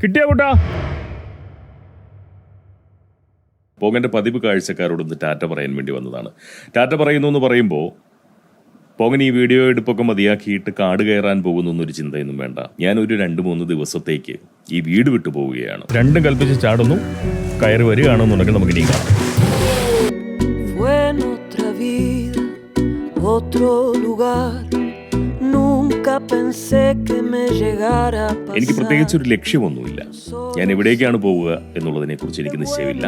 കിട്ടിയ കൂട്ടാ. പോങ്ങൻ്റെ പതിവ് കാഴ്ചക്കാരോടൊന്ന് ടാറ്റ പറയാൻ വേണ്ടി വന്നതാണ്. ടാറ്റ പറയുന്നു എന്ന് പറയുമ്പോൾ പോങ്ങൻ ഈ വീഡിയോ എടുപ്പൊക്കെ മതിയാക്കിയിട്ട് കാട് കയറാൻ പോകുന്നു എന്നൊരു ചിന്തയൊന്നും വേണ്ട. ഞാനൊരു 2-3 ദിവസത്തേക്ക് ഈ വീട് വിട്ടു പോവുകയാണ്. രണ്ടും കൽപ്പിച്ച് ചാടുന്നു, കയറി വരികയാണെന്നുണ്ടെങ്കിൽ നമുക്ക് നീ കാണാം. എനിക്ക് പ്രത്യേകിച്ച് ഒരു ലക്ഷ്യമൊന്നുമില്ല. ഞാൻ എവിടേക്കാണ് പോവുക എന്നുള്ളതിനെ കുറിച്ച് എനിക്ക് നിശ്ചയമില്ല.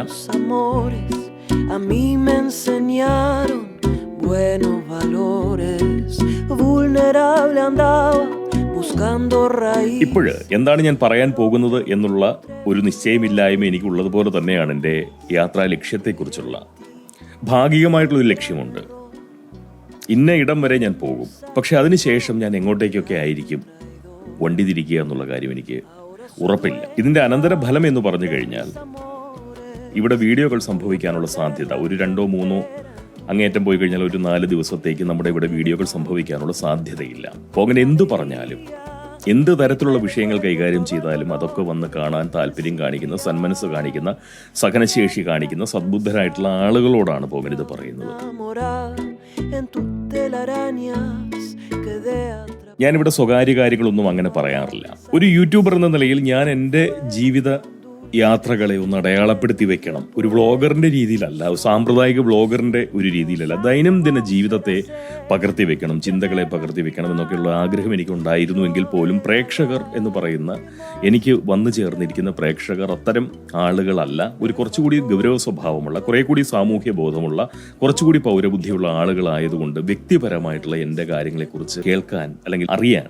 ഇപ്പോഴ് എന്താണ് ഞാൻ പറയാൻ പോകുന്നത് എന്നുള്ള ഒരു നിശ്ചയമില്ലായ്മ എനിക്കുള്ളതുപോലെ തന്നെയാണ് എൻ്റെ യാത്രാ ലക്ഷ്യത്തെക്കുറിച്ചുള്ള ഭാഗികമായിട്ടുള്ളൊരു ലക്ഷ്യമുണ്ട്. ഇന്ന ഇടം വരെ ഞാൻ പോകും, പക്ഷെ അതിനുശേഷം ഞാൻ എങ്ങോട്ടേക്കൊക്കെ ആയിരിക്കും വണ്ടി തിരിക്കുക എന്നുള്ള കാര്യം എനിക്ക് ഉറപ്പില്ല. ഇതിൻ്റെ അനന്തരഫലം എന്ന് പറഞ്ഞു കഴിഞ്ഞാൽ ഇവിടെ വീഡിയോകൾ സംഭവിക്കാനുള്ള സാധ്യത ഒരു 2-3 അങ്ങേറ്റം പോയി കഴിഞ്ഞാൽ ഒരു 4 ദിവസത്തേക്ക് നമ്മുടെ ഇവിടെ വീഡിയോകൾ സംഭവിക്കാനുള്ള സാധ്യതയില്ല. പോങ്ങൻ എന്തു പറഞ്ഞാലും എന്ത് തരത്തിലുള്ള വിഷയങ്ങൾ കൈകാര്യം ചെയ്താലും അതൊക്കെ വന്ന് കാണാൻ താല്പര്യം കാണിക്കുന്ന, സന്മനസ് കാണിക്കുന്ന, സഹനശേഷി കാണിക്കുന്ന സദ്ബുദ്ധരായിട്ടുള്ള ആളുകളോടാണ് പോങ്ങൻ ഇത് പറയുന്നത്. ഞാനിവിടെ സ്വകാര്യ കാര്യങ്ങളൊന്നും അങ്ങനെ പറയാറില്ല. ഒരു യൂട്യൂബർ എന്ന നിലയിൽ ഞാൻ എൻ്റെ ജീവിത യാത്രകളെ ഒന്ന് അടയാളപ്പെടുത്തി വെക്കണം. ഒരു വ്ളോഗറിന്റെ രീതിയിലല്ല, സാമ്പ്രദായിക വ്ളോഗറിന്റെ ഒരു രീതിയിലല്ല, ദൈനംദിന ജീവിതത്തെ പകർത്തി വെക്കണം, ചിന്തകളെ പകർത്തി വെക്കണം എന്നൊക്കെയുള്ള ആഗ്രഹം എനിക്കുണ്ടായിരുന്നുവെങ്കിൽ പോലും പ്രേക്ഷകർ എന്ന് പറയുന്ന എനിക്ക് വന്നു ചേർന്നിരിക്കുന്ന പ്രേക്ഷകർ അത്തരം ആളുകളല്ല. ഒരു കുറച്ചുകൂടി ഗൗരവ സ്വഭാവമുള്ള, കുറെ കൂടി സാമൂഹ്യ ബോധമുള്ള, കുറച്ചുകൂടി പൗരബുദ്ധിയുള്ള ആളുകളായതുകൊണ്ട് വ്യക്തിപരമായിട്ടുള്ള എൻ്റെ കാര്യങ്ങളെക്കുറിച്ച് കേൾക്കാൻ അല്ലെങ്കിൽ അറിയാൻ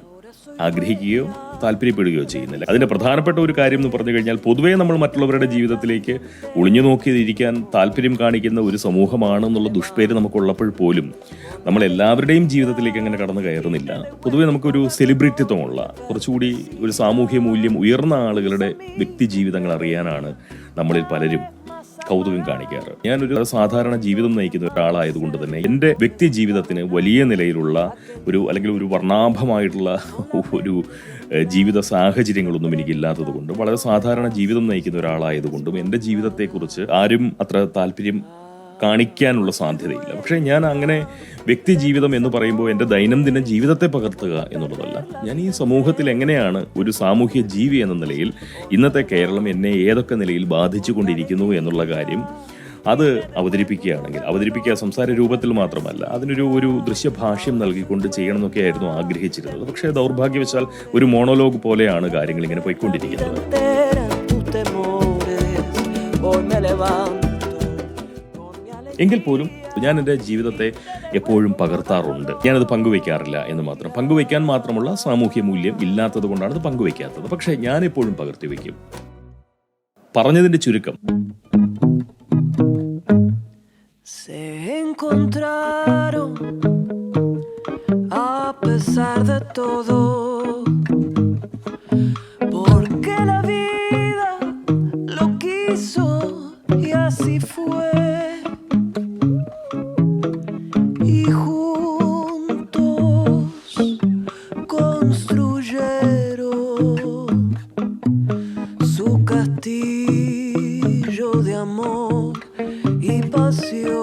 ആഗ്രഹിക്കുകയോ താല്പര്യപ്പെടുകയോ ചെയ്യുന്നില്ല. അതിന്റെ പ്രധാനപ്പെട്ട ഒരു കാര്യം എന്ന് പറഞ്ഞു കഴിഞ്ഞാൽ പൊതുവേ നമ്മൾ മറ്റുള്ളവരുടെ ജീവിതത്തിലേക്ക് ഒളിഞ്ഞു നോക്കിയിരിക്കാൻ താല്പര്യം കാണിക്കുന്ന ഒരു സമൂഹമാണെന്നുള്ള ദുഷ്പേര് നമുക്കുള്ളപ്പോൾ പോലും നമ്മൾ എല്ലാവരുടെയും ജീവിതത്തിലേക്ക് അങ്ങനെ കടന്നു കയറുന്നില്ല. പൊതുവേ നമുക്കൊരു സെലിബ്രിറ്റിത്വമുള്ള, കുറച്ചുകൂടി ഒരു സാമൂഹ്യ മൂല്യം ഉയർന്ന ആളുകളുടെ വ്യക്തി ജീവിതങ്ങൾ അറിയാനാണ് നമ്മളിൽ പലരും കൗതുകം കാണിക്കാറ്. ഞാനൊരു സാധാരണ ജീവിതം നയിക്കുന്ന ഒരാളായതുകൊണ്ട് തന്നെ എൻ്റെ വ്യക്തി ജീവിതത്തിന് വലിയ നിലയിലുള്ള അല്ലെങ്കിൽ ഒരു വർണ്ണാഭമായിട്ടുള്ള ഒരു ജീവിത സാഹചര്യങ്ങളൊന്നും എനിക്കില്ലാത്തത് കൊണ്ടും വളരെ സാധാരണ ജീവിതം നയിക്കുന്ന ഒരാളായതുകൊണ്ടും എൻ്റെ ജീവിതത്തെക്കുറിച്ച് ആരും അത്ര താല്പര്യം കാണിക്കാനുള്ള സാധ്യതയില്ല. പക്ഷേ ഞാൻ അങ്ങനെ വ്യക്തി ജീവിതം എന്ന് പറയുമ്പോൾ എൻ്റെ ദൈനംദിന ജീവിതത്തെ പകർത്തുക എന്നുള്ളതല്ല. ഞാൻ ഈ സമൂഹത്തിൽ എങ്ങനെയാണ് ഒരു സാമൂഹ്യ ജീവി എന്ന നിലയിൽ ഇന്നത്തെ കേരളം എന്നെ ഏതൊക്കെ നിലയിൽ ബാധിച്ചു കൊണ്ടിരിക്കുന്നു എന്നുള്ള കാര്യം അത് അവതരിപ്പിക്കുക സംസാര രൂപത്തിൽ മാത്രമല്ല, അതിനൊരു ദൃശ്യഭാഷ്യം നൽകിക്കൊണ്ട് ചെയ്യണമെന്നൊക്കെയായിരുന്നു ആഗ്രഹിച്ചിരുന്നത്. പക്ഷേ ദൗർഭാഗ്യവശാൽ ഒരു മോണോലോഗ് പോലെയാണ് കാര്യങ്ങൾ ഇങ്ങനെ പോയിക്കൊണ്ടിരിക്കുന്നത്. എങ്കിൽ പോലും ഞാൻ എൻ്റെ ജീവിതത്തെ എപ്പോഴും പകർത്താറുണ്ട്. ഞാനത് പങ്കുവയ്ക്കാറില്ല എന്ന് മാത്രം. പങ്കുവയ്ക്കാൻ മാത്രമുള്ള സാമൂഹ്യ മൂല്യം ഇല്ലാത്തത് കൊണ്ടാണ് അത് പങ്കുവയ്ക്കാത്തത്. പക്ഷേ ഞാൻ എപ്പോഴും പകർത്തി വയ്ക്കും. പറഞ്ഞതിന്റെ ചുരുക്കം, castillo de amor y pasión.